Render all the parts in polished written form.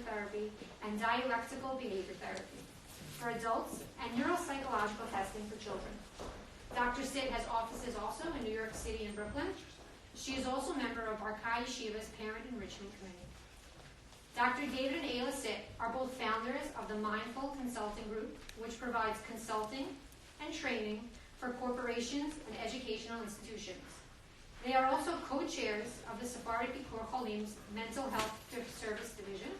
therapy and dialectical behavior therapy for adults and neuropsychological testing for children. Dr. Sitt has offices also in New York City and Brooklyn. She is also a member of Barkai Yeshiva's Parent Enrichment Committee. Dr. David and Ayla Sitt are both founders of the Mindful Consulting Group, which provides consulting and training for corporations and educational institutions. They are also co-chairs of the Sephardic Bikur Cholim's Mental Health Service Division,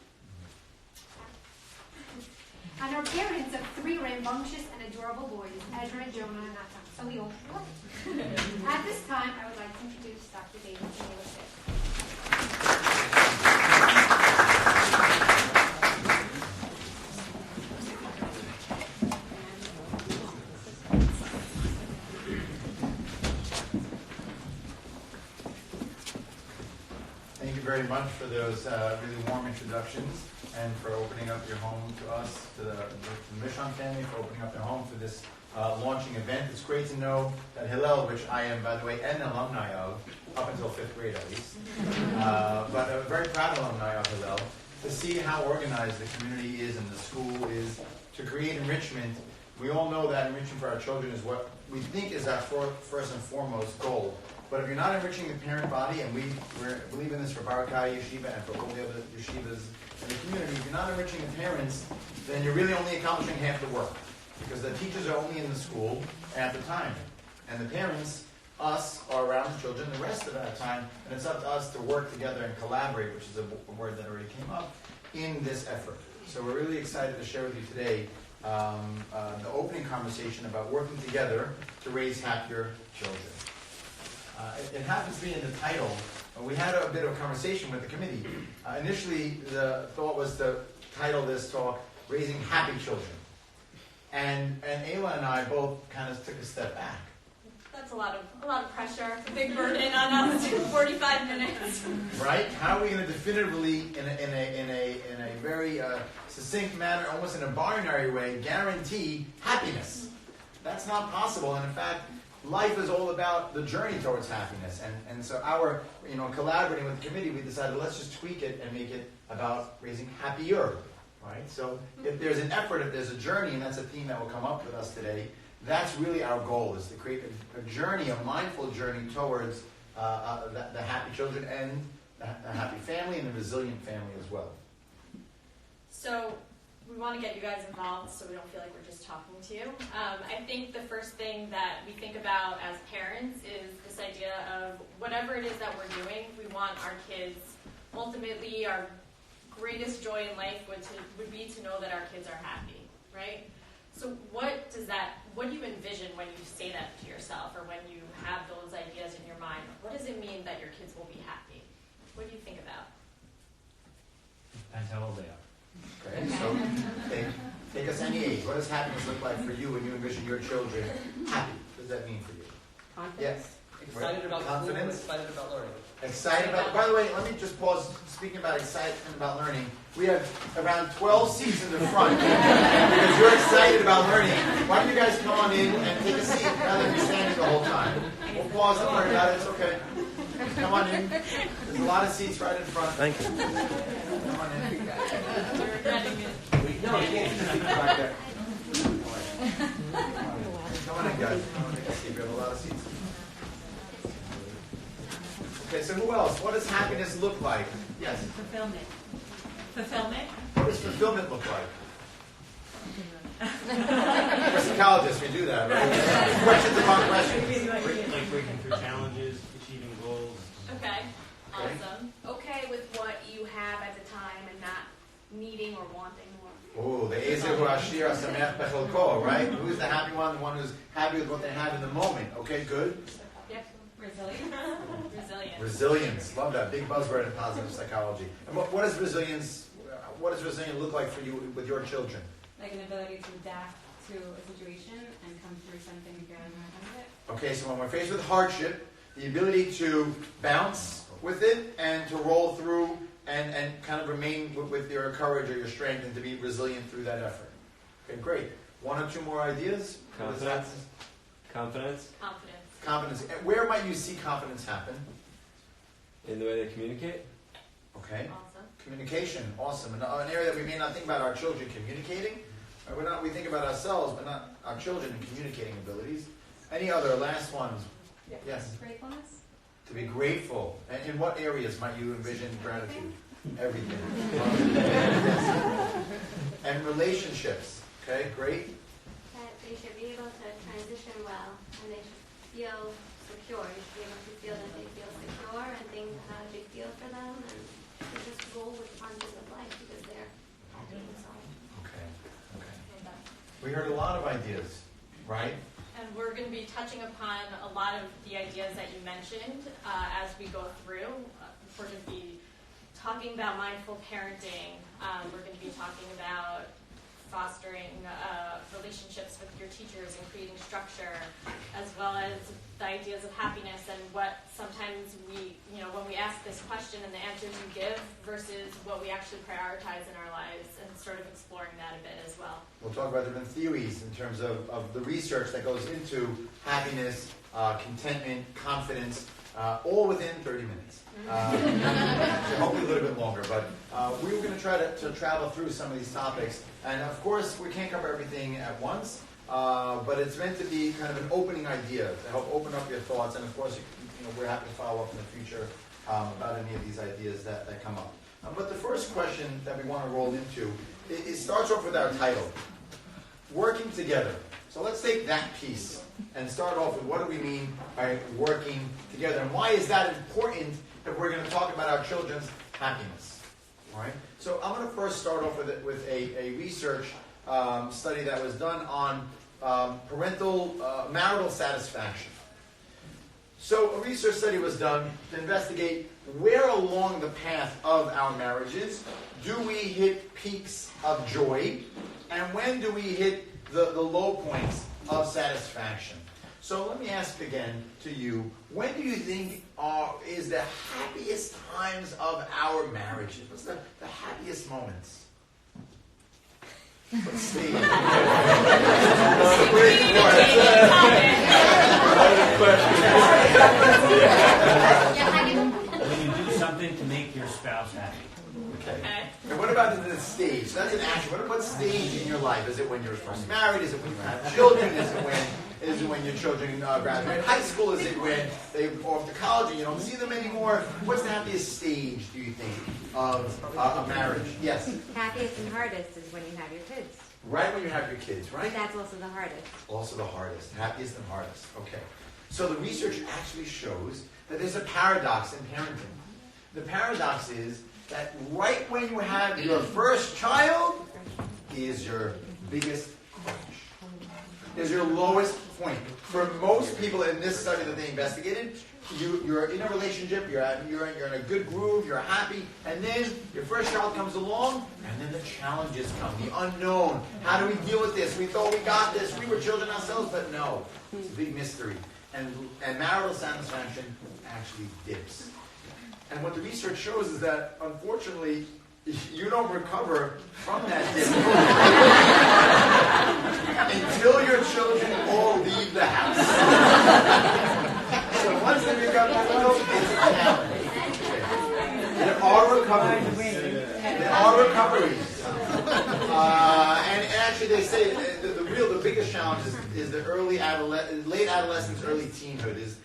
and are parents of 3 rambunctious and adorable boys, Ezra, Jonah, and Natan. So we all love it. At this time, I would like to introduce Dr. David and Ayla Sitt. Thank you very much for those really warm introductions and for opening up your home to us, to the Mishon family, for opening up their home for this launching event. It's great to know that Hillel, which I am, by the way, an alumni of, up until 5th grade at least, but a very proud alumni of Hillel, to see how organized the community is and the school is to create enrichment. We all know that enrichment for our children is what we think is our first and foremost goal. But if you're not enriching the parent body, and we believe in this for Barkai Yeshiva and for all the other yeshivas in the community, if you're not enriching the parents, then you're really only accomplishing half the work. Because the teachers are only in the school at the time. And the parents, us, are around the children the rest of that time. And it's up to us to work together and collaborate, which is a word that already came up, in this effort. So we're really excited to share with you today the opening conversation about working together to raise happier children. It happens to be in the title. We had a bit of a conversation with the committee. Initially, the thought was to title this talk, Raising Happy Children. And Ayla and I both kind of took a step back. That's a lot of pressure, a big burden on us. 45 minutes. Right? How are we going to definitively, in a very succinct manner, almost in a binary way, guarantee happiness? That's not possible. And in fact, life is all about the journey towards happiness. And so our, collaborating with the committee, we decided let's just tweak it and make it about raising happier. Right? So if there's an effort, if there's a journey, and that's a theme that will come up with us today, that's really our goal, is to create a journey, a mindful journey towards the happy children and the happy family and the resilient family as well. So we want to get you guys involved so we don't feel like we're just talking to you. I think the first thing that we think about as parents is this idea of whatever it is that we're doing, we want our kids, ultimately our greatest joy in life would be to know that our kids are happy, right? So what do you envision when you say that to yourself, or when you have those ideas in your mind? What does it mean that your kids will be happy? What do you think about? Depends how old they are. Okay, so take us any age. What does happiness look like for you when you envision your children happy? What does that mean for you? Confidence. Yes. Excited about confidence. School, excited about learning. Excited about, by the way, let me just pause. Speaking about excitement about learning, we have around 12 seats in the front because you're excited about learning. Why don't you guys come on in and take a seat rather than standing the whole time? We'll pause and learn about it. It's okay. Come on in. There's a lot of seats right in front. Thank you. Come on in. You're regretting it. No, you can't just sit back there. Come on in, guys. Come on in. Take a seat. We have a lot of seats. Okay, so who else? What does happiness look like? Yes? Fulfillment. What does fulfillment look like? We're psychologists, we do that, right? Questions upon questions. Like breaking through challenges, achieving goals. Okay, awesome. Okay with what you have at the time and not needing or wanting more. Oh, the Ezehu Ashir Asamech Bechelko, right? Who's the happy one? The one who's happy with what they have in the moment. Okay, good. Yep. Resilience. Resilience. Love that. Big buzzword in positive psychology. And what does resilience look like for you with your children? Like an ability to adapt to a situation and come through something and get on out of it. Okay, so when we're faced with hardship, the ability to bounce with it and to roll through and kind of remain with your courage or your strength and to be resilient through that effort. Okay, great. One or two more ideas? Confidence. Confidence. And where might you see confidence happen? In the way they communicate. Okay. Awesome. Communication, awesome. And an area that we may not think about our children communicating. We think about ourselves, but not our children and communicating abilities. Any other last ones? Yes. Gratefulness? To be grateful. And in what areas might you envision gratitude? Everything. And relationships. Okay, great. That they should be able to transition well, and they should feel secure. You should be able to feel that they feel secure, and things have a big deal for them, and they just roll with the punches of life because they're doing so. Okay. We heard a lot of ideas, right? And we're going to be touching upon a lot of the ideas that you mentioned as we go through. We're going to be talking about mindful parenting. We're going to be talking about fostering relationships with your teachers and creating structure, as well as the ideas of happiness and what sometimes we, when we ask this question and the answers you give versus what we actually prioritize in our lives, and sort of exploring that a bit as well. We'll talk about different theories in terms of the research that goes into happiness, contentment, confidence, all within 30 minutes. So hopefully a little bit longer, but we were going to try to travel through some of these topics. And of course, we can't cover everything at once, but it's meant to be kind of an opening idea to help open up your thoughts. And of course, we're happy to follow up in the future about any of these ideas that come up. But the first question that we want to roll into, it starts off with our title, Working Together. So let's take that piece and start off with what do we mean by working together, and why is that important if we're going to talk about our children's happiness. All right. So I'm going to first start off with a research study that was done on marital satisfaction. So a research study was done to investigate where along the path of our marriages do we hit peaks of joy, and when do we hit the low points of satisfaction. So let me ask again to you, when do you think is the happiest times of our marriages? What's the happiest moments? Let's see. When you do something to make your spouse happy. Okay. And what about the stage? That's an action. What stage in your life? Is it when you're first married? Is it when you have children? Is it when your children graduate high school? Is it when they go off to college and you don't see them anymore? What's the happiest stage, do you think, of a marriage? Yes? Happiest and hardest is when you have your kids. Right when you have your kids, right? But that's also the hardest. Also the hardest. Happiest and hardest. Okay. So the research actually shows that there's a paradox in parenting. The paradox is that right when you have your first child is your biggest crash. Is your lowest point. For most people in this study that they investigated, you're in a relationship, you're in a good groove, you're happy, and then your first child comes along, and then the challenges come, the unknown. How do we deal with this? We thought we got this, we were children ourselves, but no. It's a big mystery. And marital satisfaction actually dips. And what the research shows is that, unfortunately, you don't recover from that dip until your children all leave the house. So once they become adults, it's a challenge. There are recoveries. And actually, they say the biggest challenge is the late adolescence, early teenhood is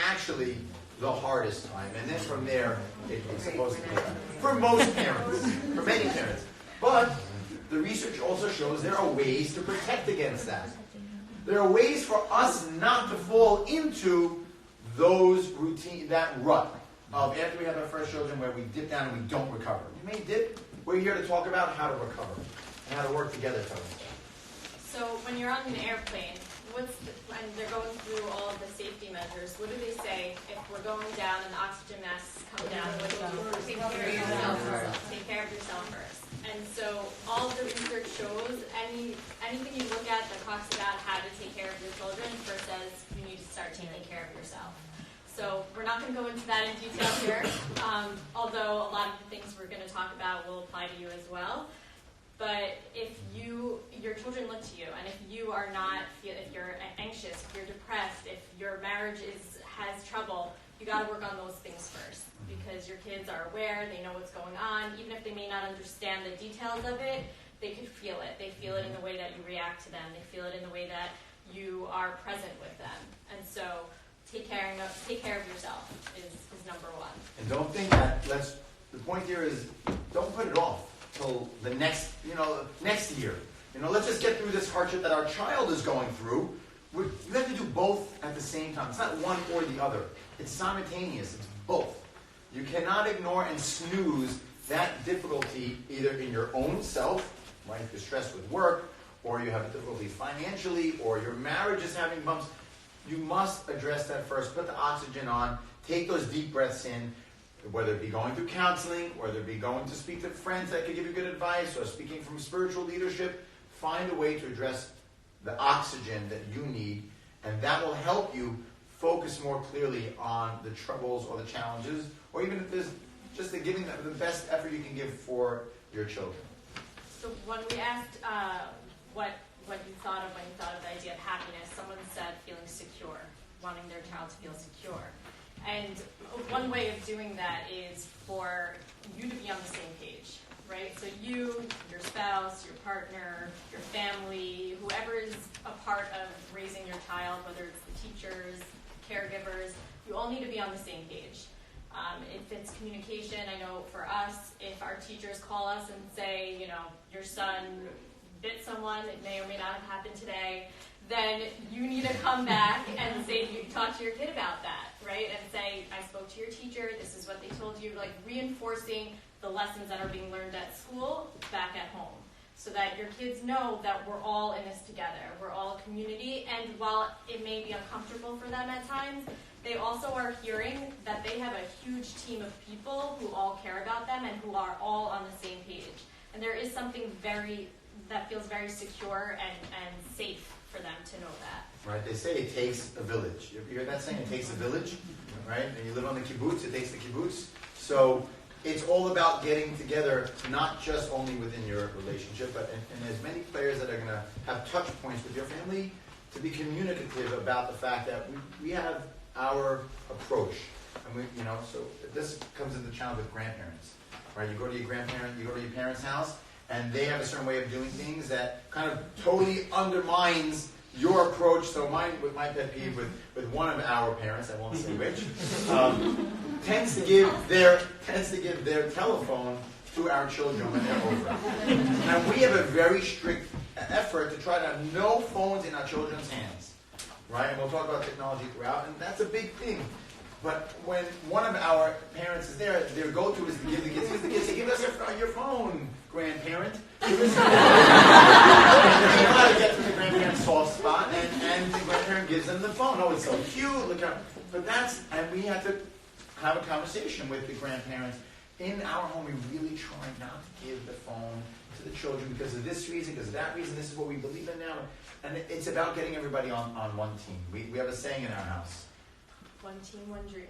actually the hardest time, and then from there it's supposed to be better. For most parents, for many parents. But the research also shows there are ways to protect against that. There are ways for us not to fall into that rut of after we have our first children where we dip down and we don't recover. We may dip. We're here to talk about how to recover and how to work together to it. So when you're on an airplane, and they're going through all of the safety measures, what do they say if we're going down and the oxygen masks come down? What do you do? Take care of yourself first. Take care of yourself first. And so all of the research shows anything you look at that talks about how to take care of your children first says you need to start taking care of yourself. So we're not going to go into that in detail here, although a lot of the things we're going to talk about will apply to you as well. But if your children look to you, and if you are not, if you're anxious, if you're depressed, if your marriage has trouble, you got to work on those things first, because your kids are aware, they know what's going on, even if they may not understand the details of it, they could feel it. They feel it in the way that you react to them. They feel it in the way that you are present with them. And so take care of yourself is number one. And don't think that, the point here is, don't put it off till the next year. Let's just get through this hardship that our child is going through. You have to do both at the same time. It's not one or the other. It's simultaneous. It's both. You cannot ignore and snooze that difficulty either in your own self, right? If you're stressed with work, or you have difficulty financially, or your marriage is having bumps. You must address that first. Put the oxygen on. Take those deep breaths in, whether it be going through counseling, whether it be going to speak to friends that could give you good advice, or speaking from spiritual leadership. Find a way to address the oxygen that you need, and that will help you focus more clearly on the troubles or the challenges, or even if there's just giving the best effort you can give for your children. So when we asked what you thought of when you thought of the idea of happiness, someone said feeling secure, wanting their child to feel secure. And one way of doing that is for you to be on the same page, right? So you, your spouse, your partner, your family, whoever is a part of raising your child, whether it's the teachers, caregivers, you all need to be on the same page. If it's communication, I know for us, if our teachers call us and say, your son bit someone, it may or may not have happened today, then you need to come back and talk to your kid about that, right? And say, I spoke to your teacher, this is what they told you, like reinforcing the lessons that are being learned at school back at home, so that your kids know that we're all in this together. We're all a community, and while it may be uncomfortable for them at times, they also are hearing that they have a huge team of people who all care about them and who are all on the same page. And there is something that feels very secure and safe for them to know that. Right, they say it takes a village. You hear that saying? It takes a village, right? And you live on the kibbutz, it takes the kibbutz. So it's all about getting together, not just only within your relationship, but and as many players that are going to have touch points with your family, to be communicative about the fact that we have our approach. And so this comes into the challenge with grandparents, right? You go to your parents' house, and they have a certain way of doing things that kind of totally undermines your approach. So with my pet peeve with one of our parents, I won't say which, tends to give their telephone to our children when they're over. And we have a very strict effort to try to have no phones in our children's hands, right? And we'll talk about technology throughout, and that's a big thing. But when one of our parents is there, their go-to is to give the kids say, give us your phone, grandparent. You know how to get to the grandparent's soft spot, and the grandparent gives them the phone. Oh, it's so cute. Look how, and we had to have a conversation with the grandparents. In our home, we really try not to give the phone to the children because of this reason, because of that reason. This is what we believe in now. And it's about getting everybody on one team. We have a saying in our house. One team, one dream.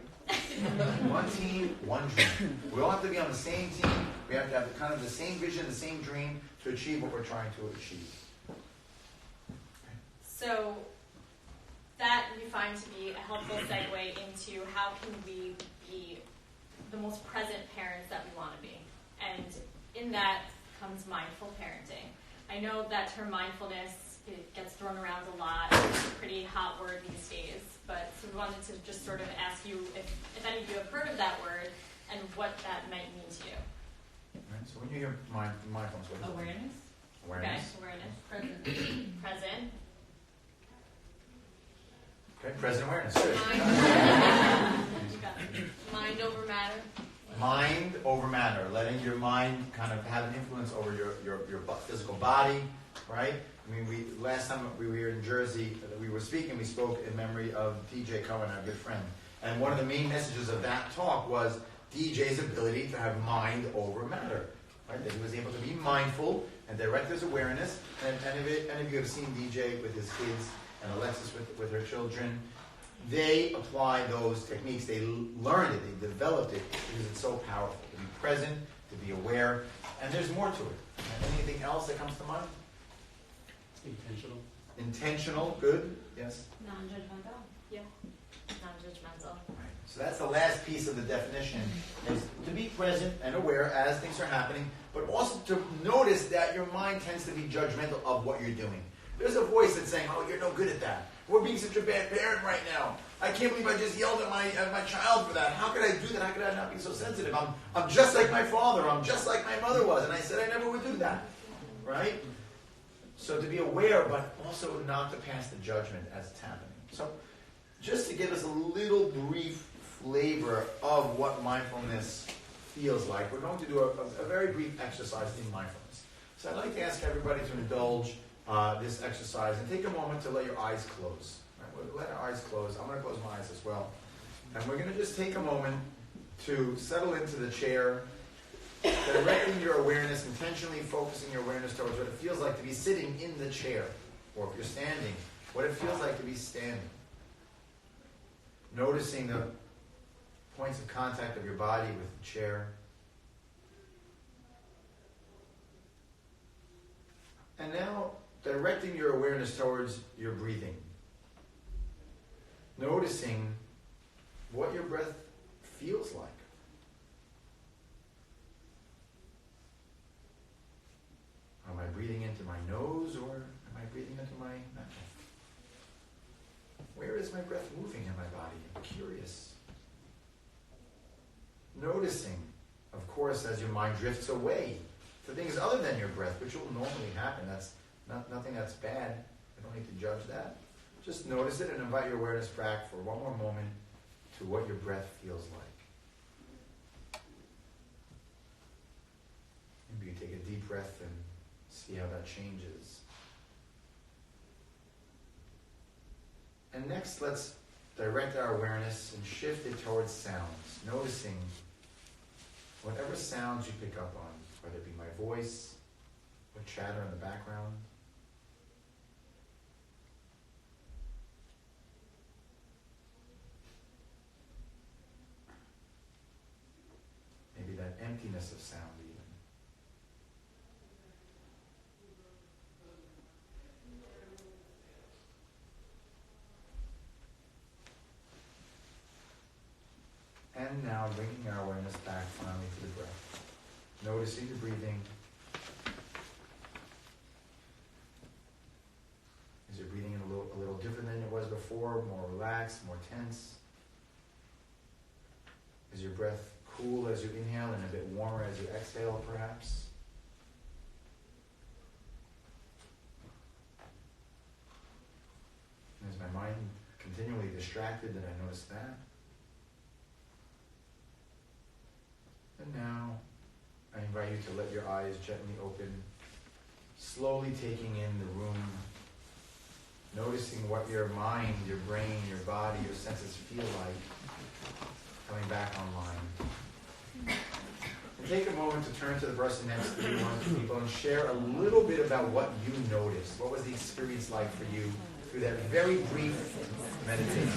One team, one dream. We all have to be on the same team. We have to have kind of the same vision, the same dream to achieve what we're trying to achieve. So that we find to be a helpful segue into how can we be the most present parents that we want to be. And in that comes mindful parenting. I know that term mindfulness, it gets thrown around a lot. It's a pretty hot word these days. But so we wanted to just sort of ask you if any of you have heard of that word and what that might mean to you. Right, so when you hear mindfulness, what is it? Awareness. Awareness. Okay, awareness. Present. Present. Okay, present awareness. Good. You got it. Mind over matter. Mind over matter, letting your mind kind of have an influence over your physical body, right? I mean, last time we were here in Jersey, we were speaking, we spoke in memory of DJ Cohen, our good friend. And one of the main messages of that talk was DJ's ability to have mind over matter, right? That he was able to be mindful and direct his awareness. And any of you have seen DJ with his kids and Alexis with her children, they apply those techniques. They learned it, they developed it because it's so powerful. To be present, to be aware, and there's more to it. And anything else that comes to mind? Intentional. Intentional, good, yes. Non-judgmental. Yeah. Non-judgmental. Right. So that's the last piece of the definition, is to be present and aware as things are happening, but also to notice that your mind tends to be judgmental of what you're doing. There's a voice that's saying, oh, you're no good at that. We're being such a bad parent right now. I can't believe I just yelled at my child for that. How could I do that? How could I not be so sensitive? I'm just like my father. I'm just like my mother was. And I said I never would do that. Right? So to be aware, but also not to pass the judgment as it's happening. So just to give us a little brief flavor of what mindfulness feels like, we're going to do a very brief exercise in mindfulness. So I'd like to ask everybody to indulge this exercise and take a moment to let your eyes close. Right? We'll let our eyes close. I'm going to close my eyes as well. And we're going to just take a moment to settle into the chair, directing your awareness, intentionally focusing your awareness towards what it feels like to be sitting in the chair, or if you're standing, what it feels like to be standing. Noticing the points of contact of your body with the chair. And now, directing your awareness towards your breathing. Noticing what your breath feels like. Am I breathing into my nose or am I breathing into my mouth? Where is my breath moving in my body? I'm curious. Noticing, of course, as your mind drifts away to things other than your breath, which will normally happen. That's nothing that's bad. I don't need to judge that. Just notice it and invite your awareness back for one more moment to what your breath feels like. Maybe you take a deep breath and see how that changes. And next, let's direct our awareness and shift it towards sounds, noticing whatever sounds you pick up on, whether it be my voice or chatter in the background. Maybe that emptiness of sound even. And now bringing our awareness back finally to the breath. Noticing the breathing. Is your breathing a little different than it was before? More relaxed, more tense? Is your breath cool as you inhale and a bit warmer as you exhale, perhaps? And is my mind continually distracted? Did I notice that? And now, I invite you to let your eyes gently open, slowly taking in the room, noticing what your mind, your brain, your body, your senses feel like coming back online. And take a moment to turn to the person next to you, one of the people, and share a little bit about what you noticed. What was the experience like for you through that very brief meditation?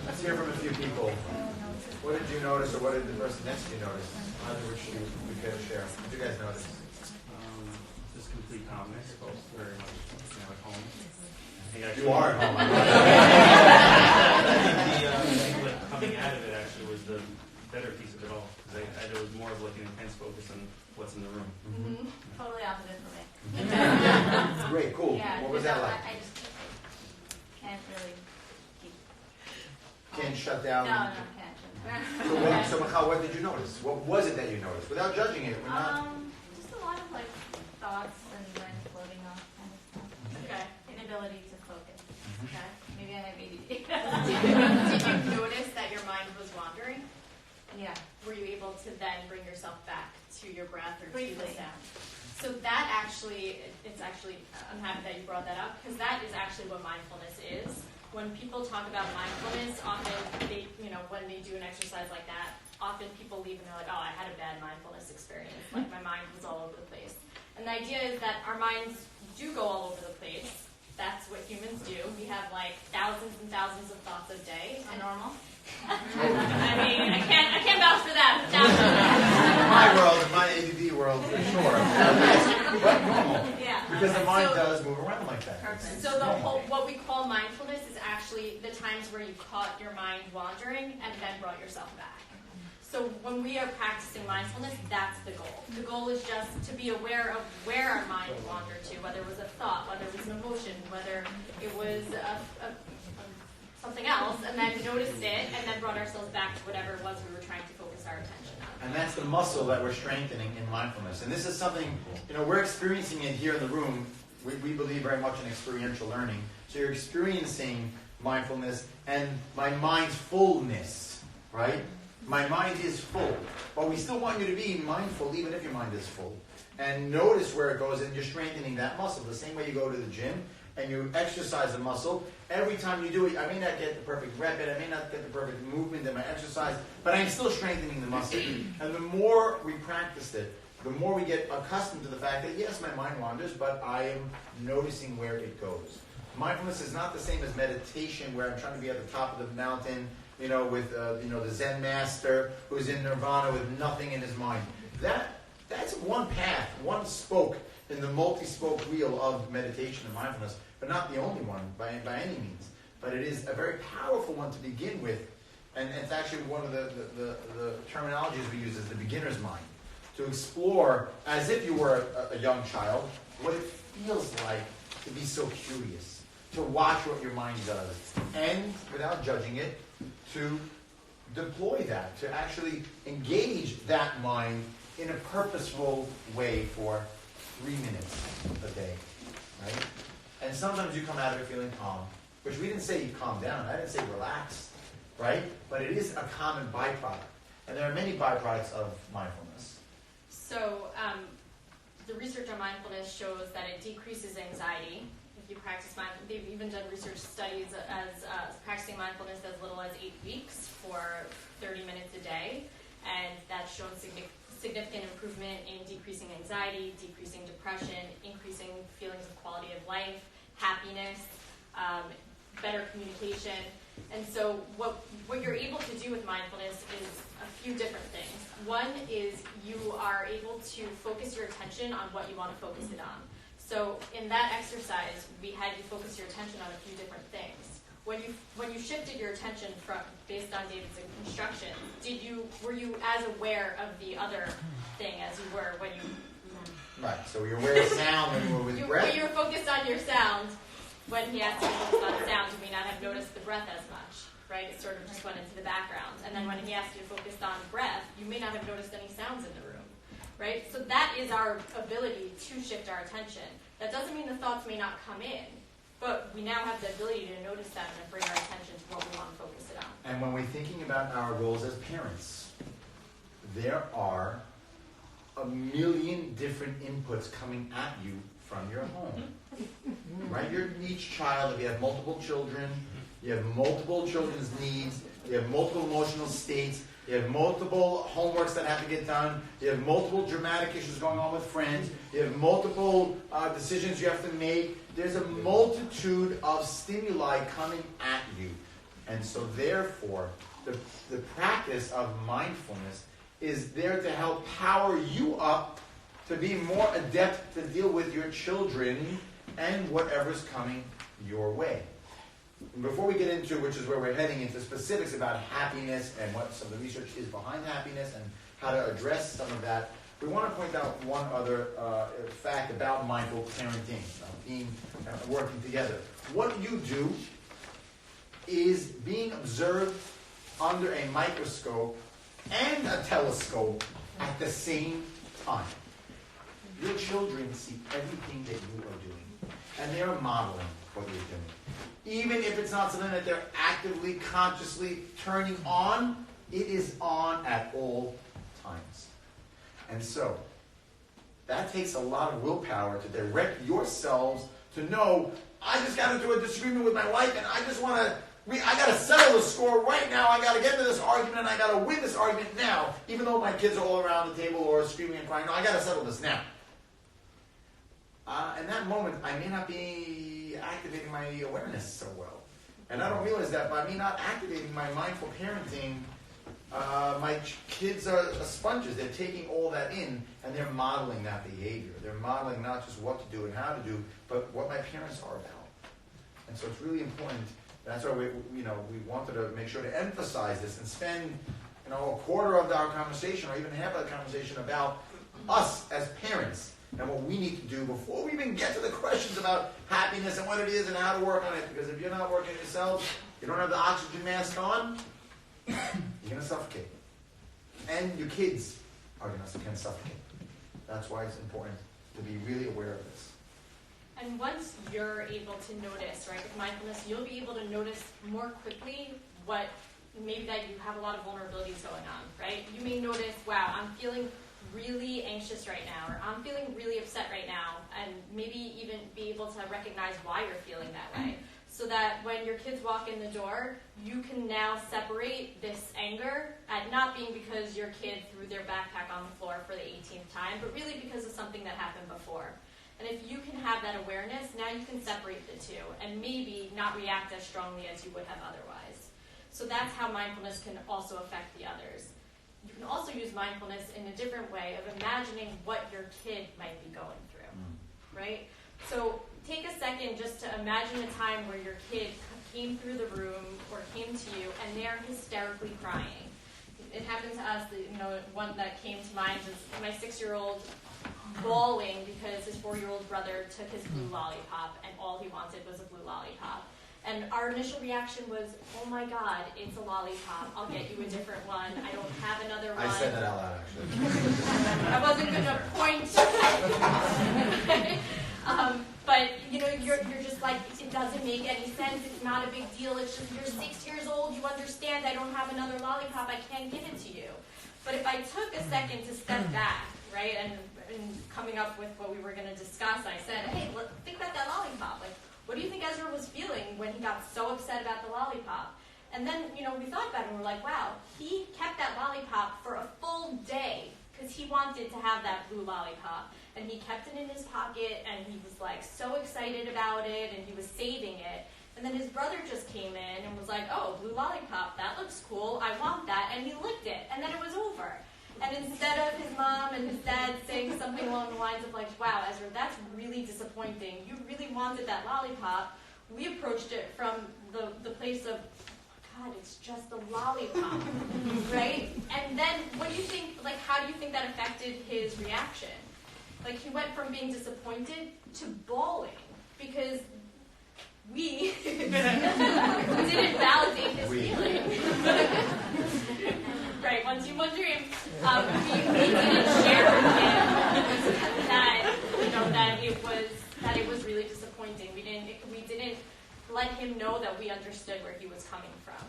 Let's hear from a few people. What did you notice, or what did the person next to you notice? Either which you care to share. What did you guys notice? just complete calmness, both very much at home. I think You are at home. I think what coming out of it actually was the better piece of it all, because there was more of like an intense focus on what's in the room. Mhm. Totally opposite for me. Great, cool. Yeah, What was no, that like? I just can't really keep. Can't shut No, down. can't. So Michal, what did you notice? What was it that you noticed? Without judging it, we're not. Just a lot of like thoughts and then floating off kind of stuff. Okay. Inability to focus. Okay. Maybe I have ADD. Did you notice that your mind was wandering? Yeah. Were you able to then bring yourself back to your breath or to Briefly. the sound? So that actually, I'm happy that you brought that up, because that is actually what mindfulness is. When people talk about mindfulness, often they, when they do an exercise like that, often people leave and they're like, oh, I had a bad mindfulness experience. Like my mind was all over the place. And the idea is that our minds do go all over the place. That's what humans do. We have like thousands and thousands of thoughts a day. And normal. I mean, I can't vouch for that. But that's In my world, in my ADD world, for sure. But normal. yeah. Because the mind So- does move around like that. Perfect. So what we call mindfulness is actually the times where you caught your mind wandering and then brought yourself back. So when we are practicing mindfulness, that's the goal. The goal is just to be aware of where our mind wandered to, whether it was a thought, whether it was an emotion, whether it was something else, and then noticed it, and then brought ourselves back to whatever it was we were trying to focus our attention on. And that's the muscle that we're strengthening in mindfulness. And this is something, we're experiencing it here in the room. We believe very much in experiential learning. So you're experiencing mindfulness and my mind's fullness, right? My mind is full. But we still want you to be mindful even if your mind is full. And notice where it goes, and you're strengthening that muscle. The same way you go to the gym and you exercise the muscle. Every time you do it, I may not get the perfect rep in, I may not get the perfect movement in my exercise, but I'm still strengthening the muscle. And the more we practice it, the more we get accustomed to the fact that, yes, my mind wanders, but I am noticing where it goes. Mindfulness is not the same as meditation, where I'm trying to be at the top of the mountain, with the Zen master who's in nirvana with nothing in his mind. That's one path, one spoke in the multi-spoke wheel of meditation and mindfulness, but not the only one by any means. But it is a very powerful one to begin with, and it's actually one of the terminologies we use is the beginner's mind, to explore as if you were a young child what it feels like to be so curious, to watch what your mind does, and without judging it, to deploy that, to actually engage that mind in a purposeful way for 3 minutes a day, right? And sometimes you come out of it feeling calm, which we didn't say you calm down. I didn't say relax, right? But it is a common byproduct. And there are many byproducts of mindfulness. So the research on mindfulness shows that it decreases anxiety. If you practice mindfulness, they've even done research studies as practicing mindfulness as little as 8 weeks for 30 minutes a day. And that's shown significant improvement in decreasing anxiety, decreasing depression, increasing feelings of quality of life, happiness, better communication. And so what you're able to do with mindfulness is a few different things. One is you are able to focus your attention on what you want to focus it on. So in that exercise, we had you focus your attention on a few different things. When you shifted your attention based on David's instruction, were you as aware of the other thing as you were when you? Right. So you're aware of sound when you were with breath. When you were focused on your sound, when he asked you to focus on sound, you may not have noticed the breath as much, right? It sort of just went into the background. And then when he asked you to focus on breath, you may not have noticed any sounds in the room, right? So that is our ability to shift our attention. That doesn't mean the thoughts may not come in, but we now have the ability to notice them and bring our attention to what we want to focus it on. And when we're thinking about our roles as parents, there are a million different inputs coming at you from your home. Right? Each child, if you have multiple children, you have multiple children's needs, you have multiple emotional states, you have multiple homeworks that have to get done, you have multiple dramatic issues going on with friends, you have multiple decisions you have to make. There's a multitude of stimuli coming at you. And so therefore, the practice of mindfulness is there to help power you up to be more adept to deal with your children and whatever's coming your way. And before we get into, which is where we're heading, into specifics about happiness and what some of the research is behind happiness and how to address some of that, we want to point out one other fact about mindful parenting, working together. What you do is being observed under a microscope and a telescope at the same time. Your children see everything that you are doing, and they are modeling what you're doing. Even if it's not something that they're actively, consciously turning on, it is on at all times. And so, that takes a lot of willpower to direct yourselves to know, I just got into a disagreement with my wife, and I just want to, I got to settle the score right now. I got to get into this argument, and I got to win this argument now, even though my kids are all around the table or screaming and crying. No, I got to settle this now. In that moment, I may not be activating my awareness so well. And I don't realize that by me not activating my mindful parenting, my kids are sponges. They're taking all that in, and they're modeling that behavior. They're modeling not just what to do and how to do, but what my parents are about. And so it's really important. That's why we wanted to make sure to emphasize this and spend a quarter of our conversation, or even half of the conversation, about us as parents and what we need to do before we even get to the questions about happiness and what it is and how to work on it. Because if you're not working yourselves, you don't have the oxygen mask on, you're going to suffocate. And your kids are going to suffocate. That's why it's important to be really aware of this. And once you're able to notice, right, with mindfulness, you'll be able to notice more quickly what, maybe that you have a lot of vulnerabilities going on, right? You may notice, wow, I'm feeling really anxious right now, or I'm feeling really upset right now, and maybe even be able to recognize why you're feeling that way. So that when your kids walk in the door, you can now separate this anger at not being because your kid threw their backpack on the floor for the 18th time, but really because of something that happened before. And if you can have that awareness, now you can separate the two and maybe not react as strongly as you would have otherwise. So that's how mindfulness can also affect the others. You can also use mindfulness in a different way of imagining what your kid might be going through, right? So take a second just to imagine a time where your kid came through the room or came to you and they're hysterically crying. It happened to us, one that came to mind was my 6-year-old bawling because his 4-year-old brother took his blue lollipop and all he wanted was a blue lollipop. And our initial reaction was, oh my God, it's a lollipop. I'll get you a different one. I don't have another one. I said that out loud, actually. I wasn't going to point but you're just like, it doesn't make any sense. It's not a big deal. It's just, you're 6 years old. You understand I don't have another lollipop. I can't give it to you. But if I took a second to step back, right, and coming up with what we were going to discuss, I said, hey, think about that lollipop. Like, what do you think Ezra was feeling when he got so upset about the lollipop? And then, we thought about it and we're like, wow, he kept that lollipop for a full day because he wanted to have that blue lollipop. And he kept it in his pocket and he was like so excited about it and he was saving it. And then his brother just came in and was like, oh, blue lollipop, that looks cool, I want that. And he licked it and then it was over. And instead of his mom and his dad saying something along the lines of like, wow, Ezra, that's really disappointing. You really wanted that lollipop. We approached it from the place of, God, it's just a lollipop, right? And then what do you think, like, how do you think that affected his reaction? Like, he went from being disappointed to bawling because we didn't validate his feelings. Right, once you one dream, we didn't share with him that it was really disappointing. We didn't let him know that we understood where he was coming from.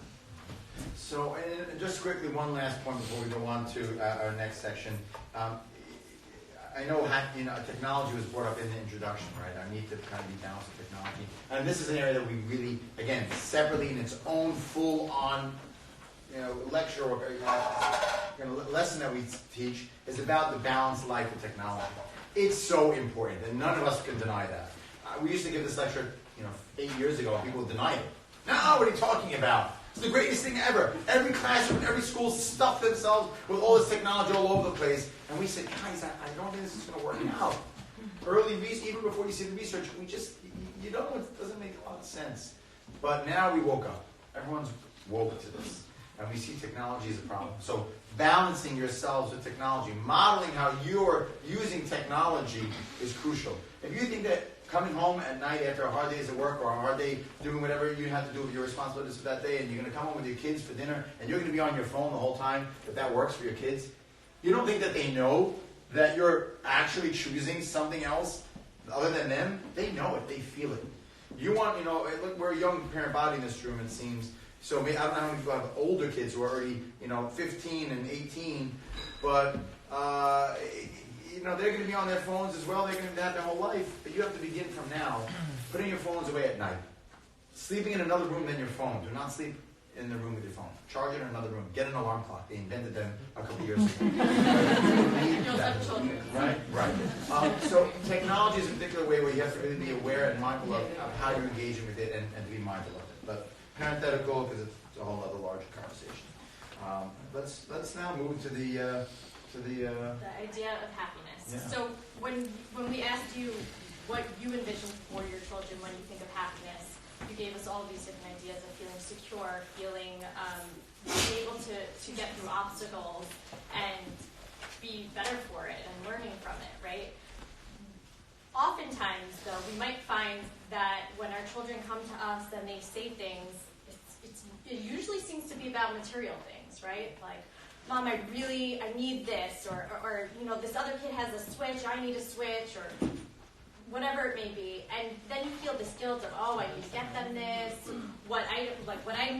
So, and just quickly, one last point before we go on to our next section. I know technology was brought up in the introduction, right? Our need to kind of be balanced with technology. And this is an area that we really, again, separately in its own full-on lecture or lesson that we teach is about the balanced life with technology. It's so important, and none of us can deny that. We used to give this lecture, 8 years ago, and people denied it. No, what are you talking about? It's the greatest thing ever. Every classroom, every school stuffed themselves with all this technology all over the place. And we said, guys, I don't think this is going to work out. Early research, even before you see the research, you know, it doesn't make a lot of sense. But now we woke up. Everyone's woke to this. And we see technology as a problem. So balancing yourselves with technology, modeling how you're using technology is crucial. If you think that coming home at night after a hard day's of work or a hard day doing whatever you have to do with your responsibilities for that day, and you're going to come home with your kids for dinner, and you're going to be on your phone the whole time, that works for your kids, you don't think that they know that you're actually choosing something else other than them? They know it. They feel it. You want, look, we're a young parent body in this room, it seems. So I don't know how many people have older kids who are already, 15 and 18, but, they're going to be on their phones as well. They're going to have their whole life. But you have to begin from now, putting your phones away at night. Sleeping in another room than your phone. Do not sleep in the room with your phone. Charge it in another room. Get an alarm clock. They invented them a couple years ago. Right. So technology is a particular way where you have to really be aware and mindful of how you're engaging with it and to be mindful of it. But parenthetical, because it's a whole other larger conversation. Let's now move to the idea of happiness. Yeah. So when we asked you what you envision for your children when you think of happiness, you gave us all these different ideas of feeling secure, feeling able to get through obstacles and be better for it and learning from it, right? Oftentimes, though, we might find that when our children come to us and they say things, it usually seems to be about material things, right? Like, Mom, I need this, or this other kid has a Switch, I need a Switch, or whatever it may be. And then you feel this guilt of, I need to get them this, what item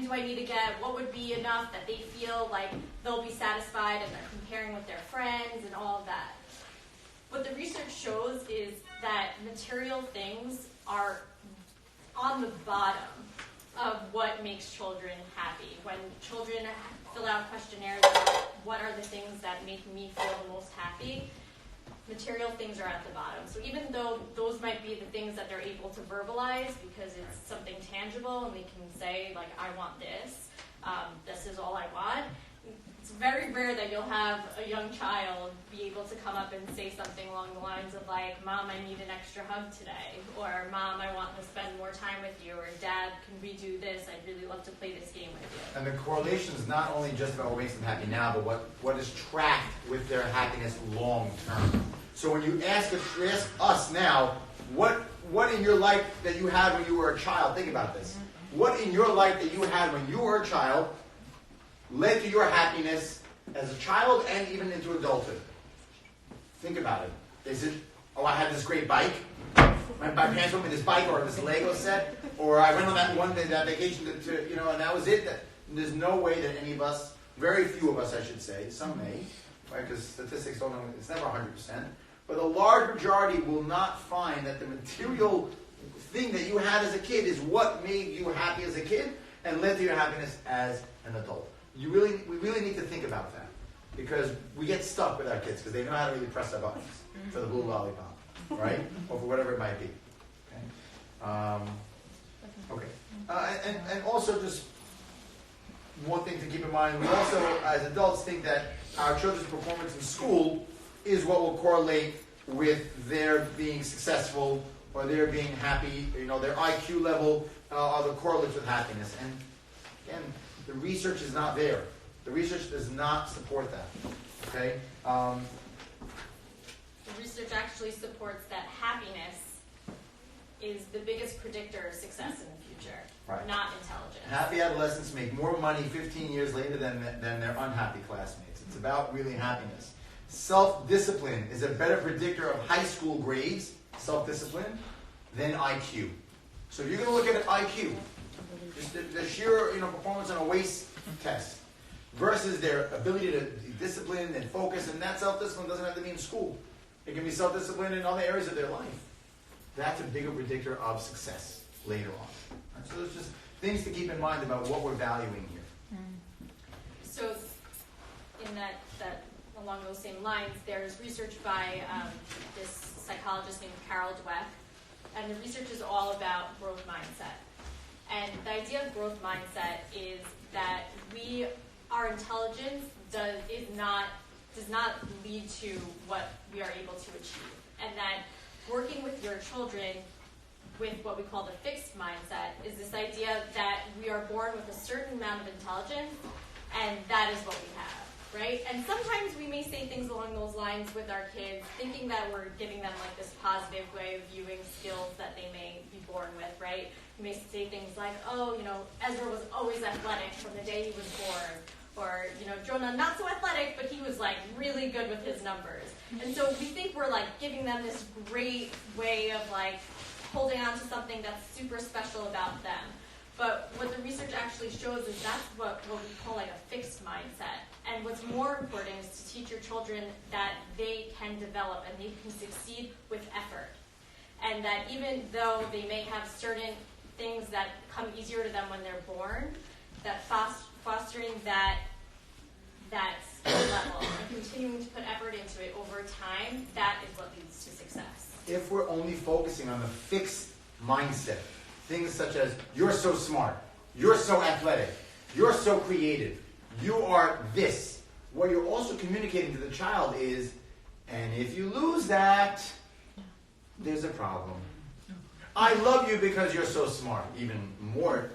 do I need to get, what would be enough that they feel like they'll be satisfied, and they're comparing with their friends and all of that. What the research shows is that material things are on the bottom of what makes children happy. When children fill out questionnaires about what are the things that make me feel the most happy, material things are at the bottom. So even though those might be the things that they're able to verbalize because it's something tangible and they can say, like, I want this, this is all I want, it's very rare that you'll have a young child be able to come up and say something along the lines of, like, Mom, I need an extra hug today, or Mom, I want to spend more time with you, or Dad, can we do this? I'd really love to play this game with you. And the correlation is not only just about what makes them happy now, but what is tracked with their happiness long term. So when you ask us now, what in your life that you had when you were a child, think about this. What in your life that you had when you were a child led to your happiness as a child and even into adulthood? Think about it. Is it, I had this great bike. My parents bought me this bike or this Lego set, or I went on that vacation to and that was it. There's no way that any of us, very few of us, I should say, some may, right? Because statistics don't know, it's never 100%. But the large majority will not find that the material thing that you had as a kid is what made you happy as a kid and led to your happiness as an adult. We really need to think about that, because we get stuck with our kids because they know how to really press our buttons for the blue lollipop, right? Or for whatever it might be. Okay. And also just one thing to keep in mind, we also, as adults, think that our children's performance in school is what will correlate with their being successful or their being happy. Their IQ level are the correlates with happiness. And again, the research is not there. The research does not support that. Okay? The research actually supports that happiness is the biggest predictor of success in the future, right, not intelligence. Happy adolescents make more money 15 years later than their unhappy classmates. It's about really happiness. Self-discipline is a better predictor of high school grades, self-discipline, than IQ. So if you're going to look at IQ, just the sheer performance on a WACE test versus their ability to be disciplined and focus, and that self-discipline doesn't have to be in school. It can be self-discipline in other areas of their life. That's a bigger predictor of success later on. And so there's just things to keep in mind about what we're valuing here. So in that along those same lines, there's research by this psychologist named Carol Dweck, and the research is all about growth mindset. And the idea of growth mindset is that our intelligence does not lead to what we are able to achieve, and that working with your children with what we call the fixed mindset is this idea that we are born with a certain amount of intelligence, and that is what we have, right? And sometimes we may say things along those lines with our kids, thinking that we're giving them like this positive way of viewing skills that they may be born with, right? We may say things like, oh, Ezra was always athletic from the day he was born. Or, Jonah, not so athletic, but he was, really good with his numbers. And so we think we're, giving them this great way of, holding on to something that's super special about them. But what the research actually shows is that's what we call, a fixed mindset. And what's more important is to teach your children that they can develop and they can succeed with effort. And that even though they may have certain things that come easier to them when they're born, that fostering that skill level and continuing to put effort into it over time, that is what leads to success. If we're only focusing on the fixed mindset, things such as, you're so smart, you're so athletic, you're so creative, you are this, what you're also communicating to the child is, and if you lose that, there's a problem. I love you because you're so smart. Even more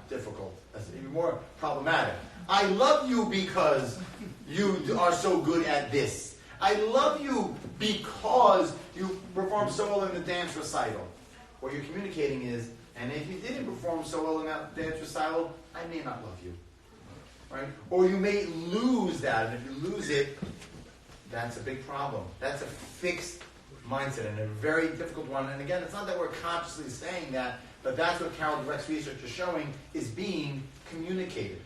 difficult, even more problematic. I love you because you are so good at this. I love you because you perform so well in the dance recital. What you're communicating is, and if you didn't perform so well in that dance recital, I may not love you. Right? Or you may lose that, and if you lose it, that's a big problem. That's a fixed mindset, and a very difficult one. And again, it's not that we're consciously saying that, but that's what Carol Dweck's research is showing is being communicated,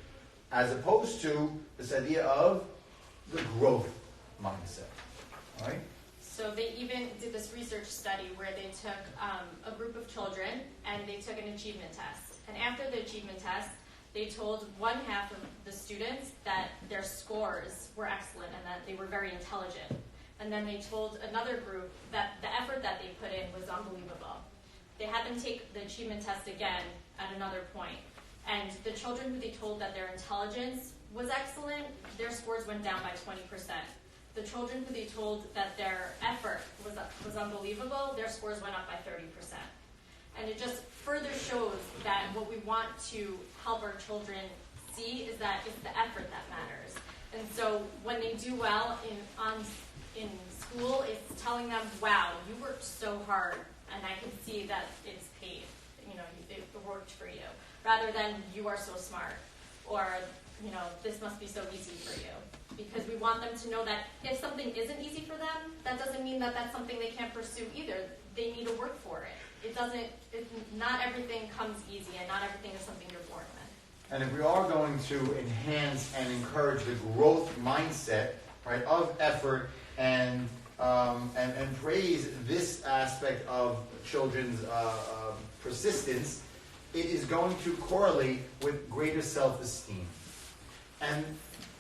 as opposed to this idea of the growth mindset. All right? So they even did this research study where they took a group of children and they took an achievement test. And after the achievement test, they told one half of the students that their scores were excellent and that they were very intelligent. And then they told another group that the effort that they put in was unbelievable. They had them take the achievement test again at another point. And the children who they told that their intelligence was excellent, their scores went down by 20%. The children who they told that their effort was unbelievable, their scores went up by 30%. And it just further shows that what we want to help our children see is that it's the effort that matters. And so when they do well in school, it's telling them, wow, you worked so hard, and I can see that it's paid. It worked for you. Rather than, you are so smart, or, this must be so easy for you. Because we want them to know that if something isn't easy for them, that doesn't mean that that's something they can't pursue either. They need to work for it. Not everything comes easy, and not everything is something you're born with. And if we are going to enhance and encourage the growth mindset, right, of effort and praise this aspect of children's persistence, it is going to correlate with greater self-esteem. And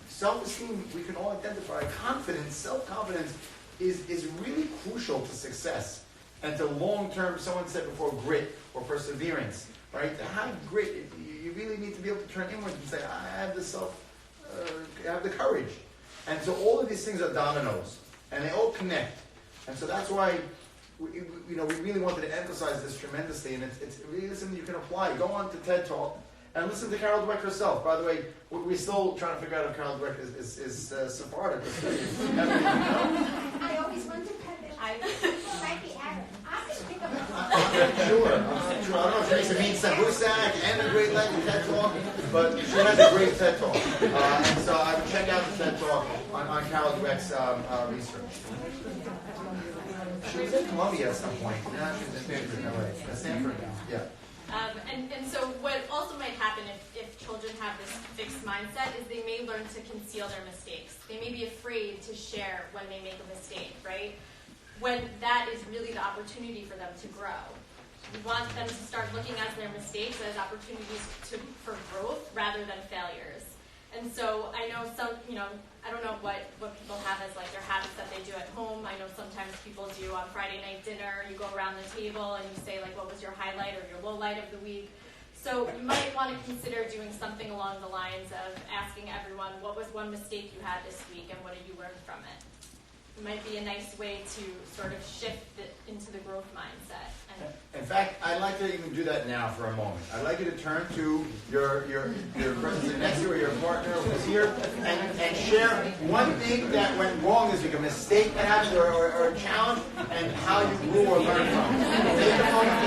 self-esteem, we can all identify. Confidence, self-confidence is really crucial to success and to long-term, someone said before, grit or perseverance, right? To have grit, you really need to be able to turn inwards and say, I have I have the courage. And so all of these things are dominoes, and they all connect. And so that's why we really wanted to emphasize this tremendously, and it's really something you can apply. Go on to TED Talk and listen to Carol Dweck herself. By the way, we're still trying to figure out if Carol Dweck is Sephardic. I always wondered that it might be Arab. I could pick up I'm not sure. I don't know if Teresa means Sabusak and the Great Language TED Talk, but she has a great TED Talk. And so I would check out the TED Talk on Carol Dweck's research. She was in Columbia at some point. Now she's in Stanford, in LA. Stanford now, yeah. And so what also might happen if children have this fixed mindset is they may learn to conceal their mistakes. They may be afraid to share when they make a mistake, right? When that is really the opportunity for them to grow. We want them to start looking at their mistakes as opportunities for growth rather than failures. And so I know I don't know what people have as their habits that they do at home. I know sometimes people do on Friday night dinner, you go around the table and you say what was your highlight or your low light of the week. So you might want to consider doing something along the lines of asking everyone, what was one mistake you had this week and what did you learn from it? It might be a nice way to sort of shift it into the growth mindset. And In fact, I'd like to even do that now for a moment. I'd like you to turn to your person sitting next to you or your partner who's here and share one thing that went wrong this week, a mistake that happened or a challenge, and how you grew or learned from it. Take a moment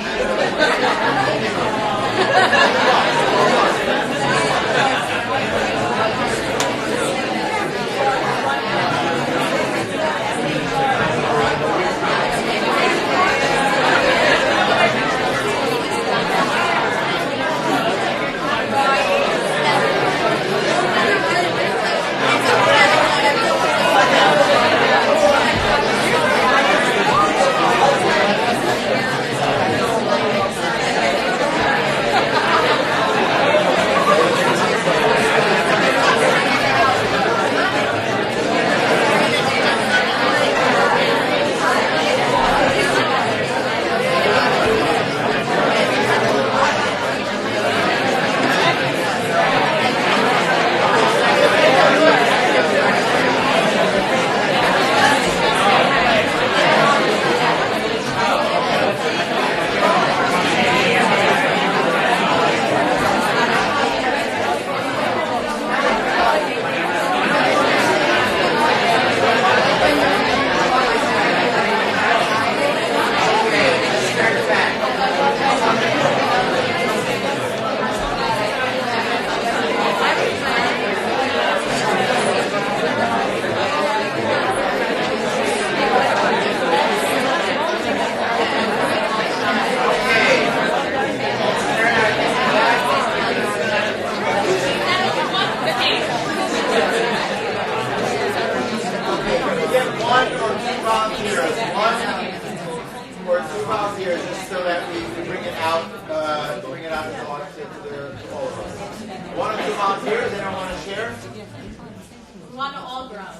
to volunteers just so that we bring it out to all of us. One or two volunteers, they don't want to share? we want to all grow.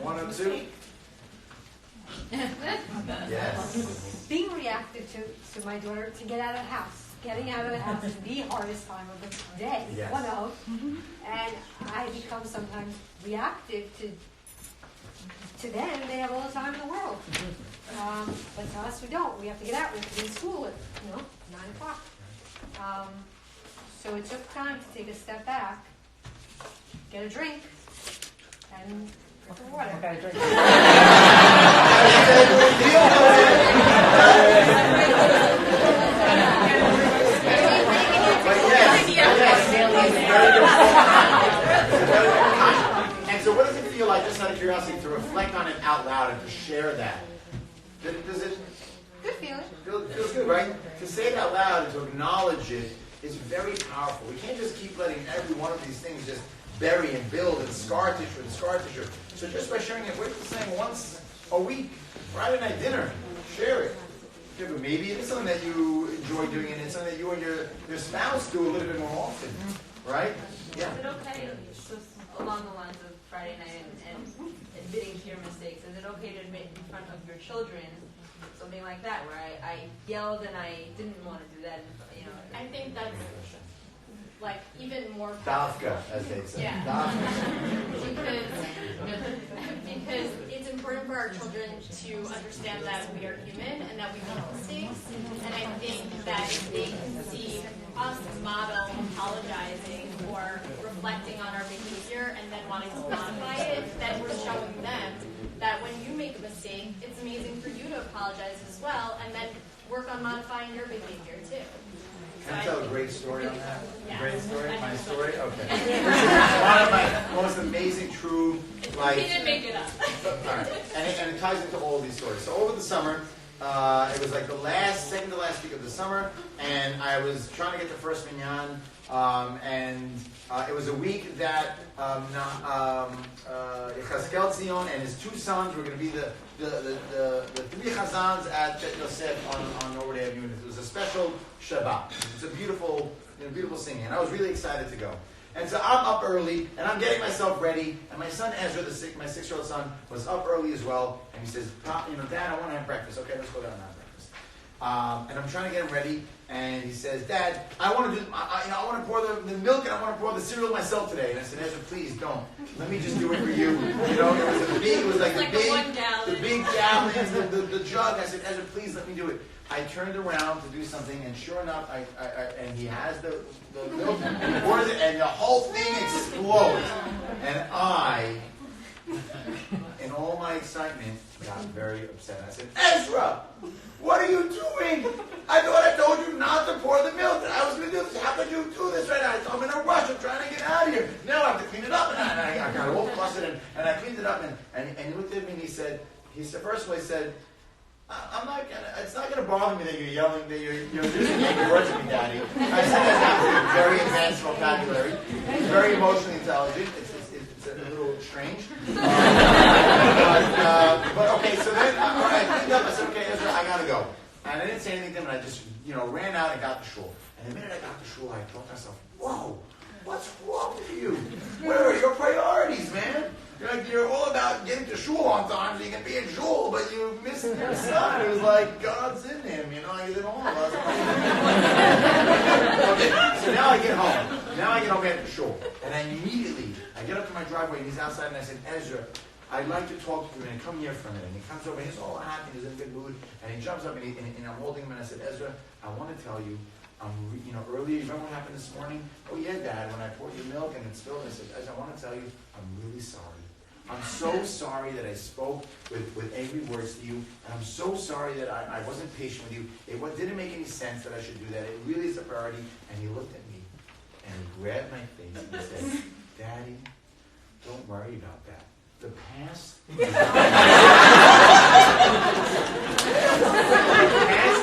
One or two? Yes. Being reactive to my daughter to get out of the house. Getting out of the house is the hardest time of the day. Yes. One of. And I become sometimes reactive to them. They have all the time in the world. But to us, we don't. We have to get out. We have to be in school at 9 o'clock. So it took time to take a step back, get a drink, and drink some water. And so what does it feel like, just out of curiosity, to reflect on it out loud and to share that? Does it Good feeling. feels good, right? To say it out loud and to acknowledge it is very powerful. We can't just keep letting every one of these things just bury and build and scar tissue and scar tissue. So just by sharing it, we're just saying once a week, Friday night dinner, share it. Okay, but maybe it's something that you enjoy doing and it's something that you and your spouse do a little bit more often, right? Yeah. Is it okay, so along the lines of Friday night and admitting to your mistakes, is it okay to admit in front of your children something like that, where I yelled and I didn't want to do that, I think that's like even more Dafka, as they say. Yeah. because it's important for our children to understand that we are human and that we make mistakes. And I think that if they can see us model apologizing or reflecting on our behavior and then wanting to modify it, then we're showing them that when you make a mistake, it's amazing for you to apologize as well and then work on modifying your behavior too. Can I tell a great story on that? Yeah. Great story? My story? Okay. Yeah. One of my most amazing, true, He didn't make it up. All right. And it ties into all of these stories. So over the summer, it was like the second to last week of the summer, and I was trying to get the first minyan, and it was a week that Yechazkel Zion and his two sons were going to be the three chazans at Bet Yosef on Norwood Avenue. It was a special Shabbat. It's a beautiful singing, and I was really excited to go. And so I'm up early, and I'm getting myself ready, and my son Ezra, my 6-year-old son, was up early as well, and he says, Dad, I want to have breakfast. Okay, let's go down and have breakfast. and I'm trying to get him ready. And he says, "Dad, I want to do, I want to pour the milk and I want to pour the cereal myself today." And I said, "Ezra, please don't. Let me just do it for you." You know, it was like the 1 gallon. the big gallons, the jug. I said, "Ezra, please let me do it." I turned around to do something, and sure enough, and he has the milk, and he pours it, and the whole thing explodes. And I, in all my excitement, got very upset. I said, "Ezra, what are you doing? I thought I told you not to pour the milk, and I was going to do this. How could you do this right now? I'm in a rush. I'm trying to get out of here. Now I have to clean it up." And I got all flustered, and I cleaned it up, and he looked at me, and he said, first of all, he said, it's not gonna bother me that you're yelling, that you're using angry words at me, Daddy. I said that's very advanced vocabulary. He's very emotionally intelligent. It's a little strange. But okay, so then I cleaned up. I said, "Okay, Ezra, I gotta go." And I didn't say anything to him, and I just ran out and got the shul. And the minute I got the shul, I thought to myself, "Whoa, what's wrong with you? Where are your priorities, man? You're all about getting to shul on time so you can be in shul, but you missed your son." It was like, God's in him, he's in all of us. Okay, so now I get home. After shul. And I get up to my driveway, and he's outside, and I said, "Ezra, I'd like to talk to you, and come here for a minute." And he comes over, and he's all happy, he's in a good mood, and he jumps up, and I'm holding him, and I said, "Ezra, I want to tell you, earlier, you remember what happened this morning?" "Oh yeah, Dad, when I poured your milk and it spilled." I said, "Ezra, I want to tell you, I'm really sorry. I'm so sorry that I spoke with angry words to you, and I'm so sorry that I wasn't patient with you. It didn't make any sense that I should do that. It really is a priority." And he looked at me, and he grabbed my face, and he said, "Daddy, don't worry about that. The past is the past.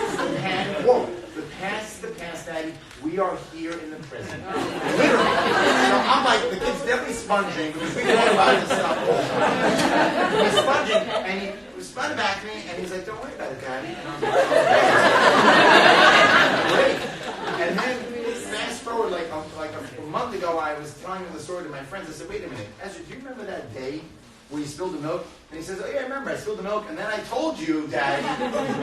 Whoa, the past is the past, Daddy. We are here in the present." Literally. So I'm like, the kid's definitely sponging, because we talk about this stuff all the time. He's sponging, and he spun back to me, and he's like, "Don't worry about it, Daddy." And I'm like, "Great." And then, fast forward, like a month ago, I was telling the story to my friends. I said, "Wait a minute, Ezra, do you remember that day where you spilled the milk?" And he says, "Oh yeah, I remember, I spilled the milk, and then I told you, Daddy,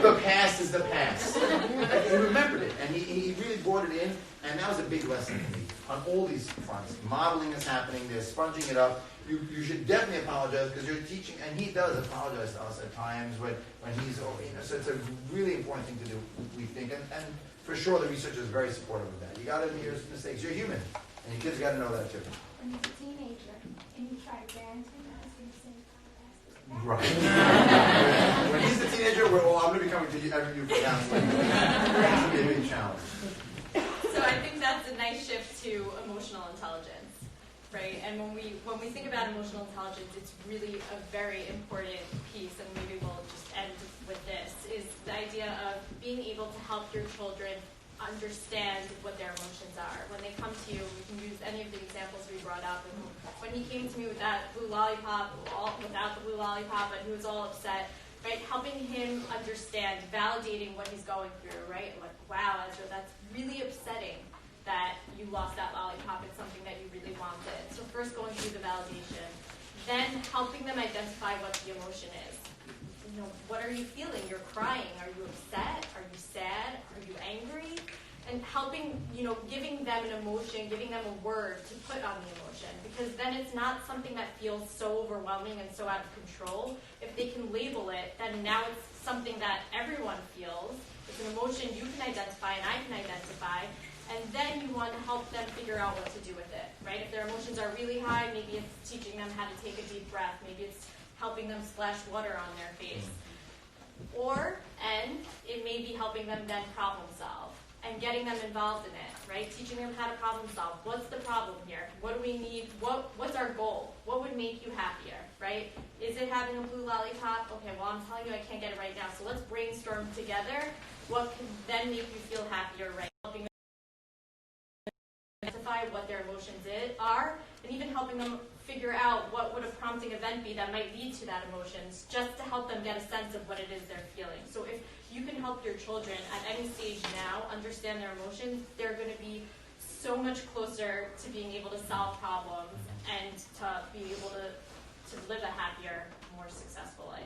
the past is the past." And he remembered it, and he really brought it in, and that was a big lesson for me on all these fronts. Modeling is happening, they're sponging it up. You should definitely apologize, because you're teaching, and he does apologize to us at times when he's over. So it's a really important thing to do, we think, and for sure the research is very supportive of that. You got to admit your mistakes. You're human, and your kids got to know that too. When he's a teenager and you try to parent him, I was going to say, Right. When he's a teenager, I'm going to be coming to you for counseling. That's going to be a big challenge. So I think that's a nice shift to emotional intelligence, right? And when we think about emotional intelligence, it's really a very important piece, and maybe we'll just end with this, is the idea of being able to help your children understand what their emotions are. When they come to you, we can use any of the examples we brought up. And when he came to me with that blue lollipop, without the blue lollipop, and he was all upset, right? Helping him understand, validating what he's going through, right? Like, wow, Ezra, that's really upsetting that you lost that lollipop. It's something that you really wanted. So first going through the validation, then helping them identify what the emotion is. What are you feeling? You're crying. Are you upset? Are you sad? Are you angry? And helping, giving them an emotion, giving them a word to put on the emotion, because then it's not something that feels so overwhelming and so out of control. If they can label it, then now it's something that everyone feels. It's an emotion you can identify and I can identify, and then you want to help them figure out what to do with it, right? If their emotions are really high, maybe it's teaching them how to take a deep breath. Maybe it's helping them splash water on their face. And it may be helping them then problem solve and getting them involved in it, right? Teaching them how to problem solve. What's the problem here? What do we need? What's our goal? What would make you happier, right? Is it having a blue lollipop? Okay, well, I'm telling you I can't get it right now, so let's brainstorm together. What can then make you feel happier, right? Helping them identify what their emotions are, and even helping them figure out what would a prompting event be that might lead to that emotions, just to help them get a sense of what it is they're feeling. So if you can help your children at any stage now understand their emotions, they're going to be so much closer to being able to solve problems and to be able to live a happier, more successful life.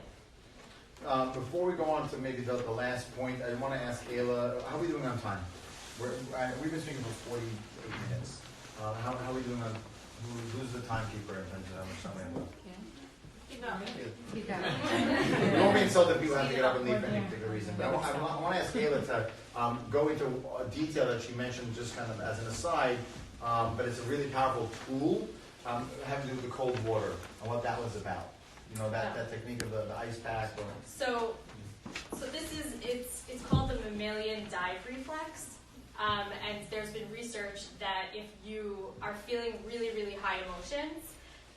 Before we go on to maybe the last point, I want to ask Ayla, how are we doing on time? We've been speaking for 48 minutes. How are we doing on, who's the timekeeper in terms of how much time we have left? Keep going. We won't be insulted if people have to get up and leave for any particular reason, but I want to ask Ayla to go into a detail that she mentioned just kind of as an aside, but it's a really powerful tool having to do with the cold water and what that was about. You know, that technique of the ice pack. Or... So this is, it's called the mammalian dive reflex. And there's been research that if you are feeling really, really high emotions,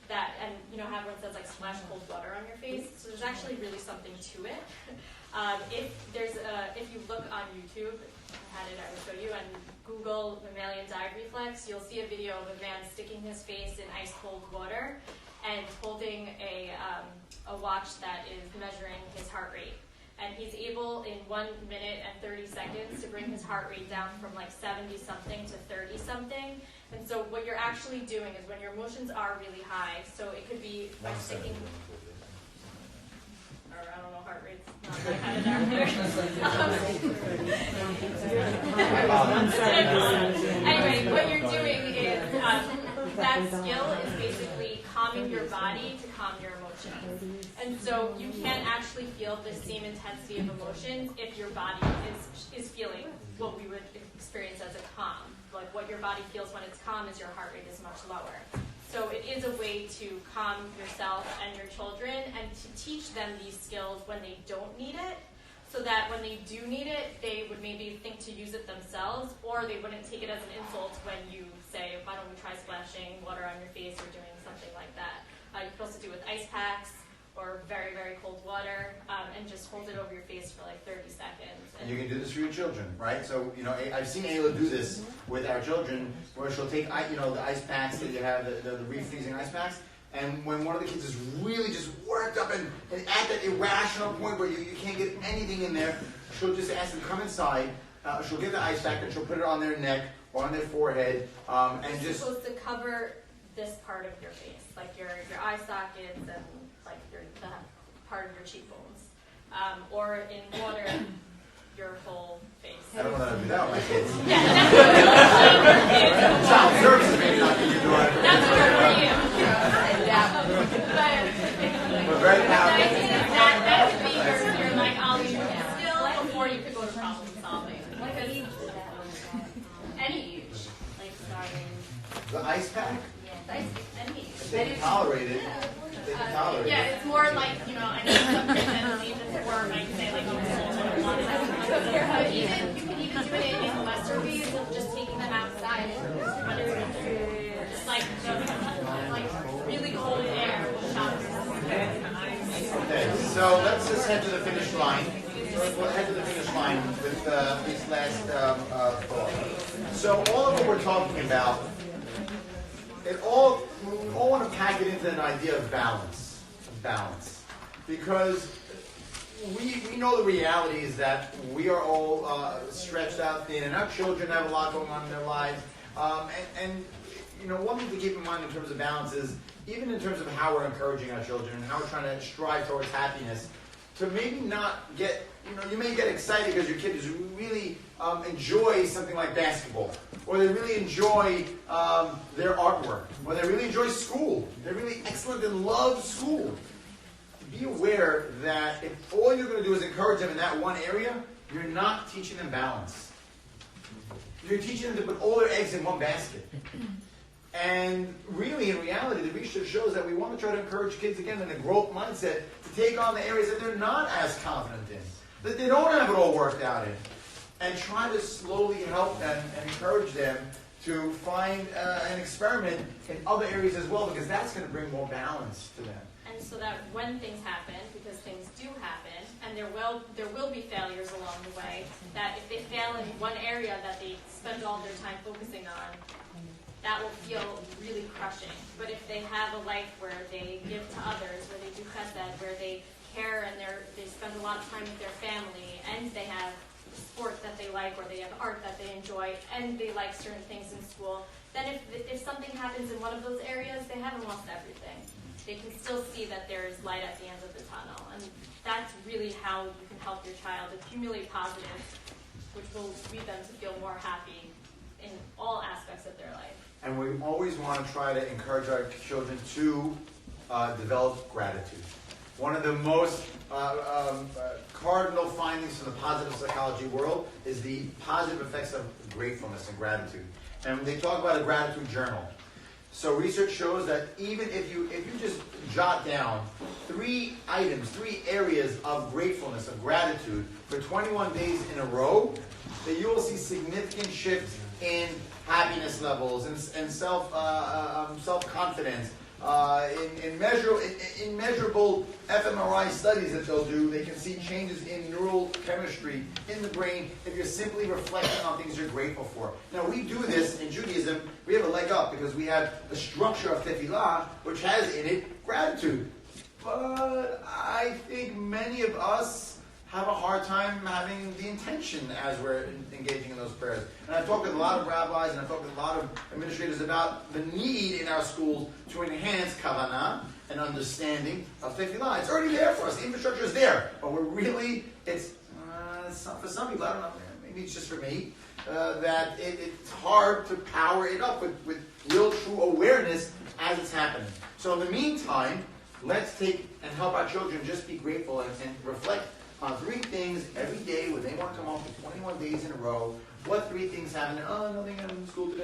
that, and you know how everyone says like splash cold water on your face, so there's actually really something to it. If you look on YouTube, if I had it, I would show you, and Google mammalian dive reflex, you'll see a video of a man sticking his face in ice cold water and holding a watch that is measuring his heart rate. And he's able in 1 minute and 30 seconds to bring his heart rate down from like 70 something to 30 something. And so what you're actually doing is when your emotions are really high, so it could be like sticking, or I don't know, heart rate's not that kind of Anyway, what you're doing is, that skill is basically calming your body to calm your emotions. And so you can't actually feel the same intensity of emotions if your body is feeling what we would experience as a calm. Like what your body feels when it's calm is your heart rate is much lower. So it is a way to calm yourself and your children and to teach them these skills when they don't need it, so that when they do need it, they would maybe think to use it themselves, or they wouldn't take it as an insult when you say, why don't we try splashing water on your face or doing something like that. You can also do it with ice packs or very, very cold water, and just hold it over your face for like 30 seconds. And you can do this for your children, right? So, you know, I've seen Ayla do this with our children, where she'll take, you know, the ice packs that you have, the refreezing ice packs, and when one of the kids is really just worked up and at that irrational point where you can't get anything in there, she'll just ask them to come inside, she'll get the ice pack and she'll put it on their neck or on their forehead, and it's just... supposed to cover this part of your face, like your eye sockets and like the part of your cheekbones, or in water, your whole face. I don't want to do that with my kids. Yeah, that's what Child services maybe not be your daughter. that's for you. But very The powerful. idea is that could be your like ollie skill before you could go to problem solving. What Because age is that one at? any age, Like starting, The ice pack, any age. if they can tolerate it, they can tolerate Yeah, it. it's more like, you know, I know some kids even before might say like, oh, but even, you can even do it in lesser ways of just taking them outside and just like really cold air showers. Okay, so let's just head to the finish line. We'll head to the finish line with these last thoughts. So all of what we're talking about, we all want to pack it into an idea of balance. Because we know the reality is that we are all stretched out thin, and our children have a lot going on in their lives. And you know, one thing to keep in mind in terms of balance is, even in terms of how we're encouraging our children and how we're trying to strive towards happiness, to maybe not get, you know, you may get excited because your kid is really enjoy something like basketball, or they really enjoy their artwork, or they really enjoy school. They're really excellent and love school. Be aware that if all you're going to do is encourage them in that one area, you're not teaching them balance. You're teaching them to put all their eggs in one basket. And really, in reality, the research shows that we want to try to encourage kids, again, in a growth mindset, to take on the areas that they're not as confident in, that they don't have it all worked out in, and try to slowly help them and encourage them to find and experiment in other areas as well, because that's going to bring more balance to them. And so that when things happen, because things do happen, and there will be failures along the way, that if they fail in one area that they spend all their time focusing on, that will feel really crushing. But if they have a life where they give to others, where they do chesed, where they care and they spend a lot of time with their family, and they have sport that they like, or they have art that they enjoy, and they like certain things in school, then if something happens in one of those areas, they haven't lost everything. They can still see that there is light at the end of the tunnel. And that's really how you can help your child accumulate positive, which will lead them to feel more happy in all aspects of their life. And we always want to try to encourage our children to develop gratitude. One of the most cardinal findings from the positive psychology world is the positive effects of gratefulness and gratitude. And they talk about a gratitude journal. So research shows that even if you just jot down 3 items, 3 areas of gratefulness, of gratitude for 21 days in a row, that you will see significant shifts in happiness levels and self-confidence. In measurable fMRI studies that they'll do, they can see changes in neural chemistry in the brain if you're simply reflecting on things you're grateful for. Now, we do this in Judaism. We have a leg up because we have the structure of tefillah, which has in it gratitude. But I think many of us have a hard time having the intention as we're engaging in those prayers. And I've talked with a lot of rabbis and I've talked with a lot of administrators about the need in our schools to enhance kavanah and understanding of tefillah. It's already there for us. The infrastructure is there. But we're really, for some people, I don't know, maybe it's just for me, that it's hard to power it up with real true awareness as it's happening. So in the meantime, let's take and help our children just be grateful and reflect on 3 things every day when they want to come home for 21 days in a row. What 3 things happen? Oh, nothing in school today.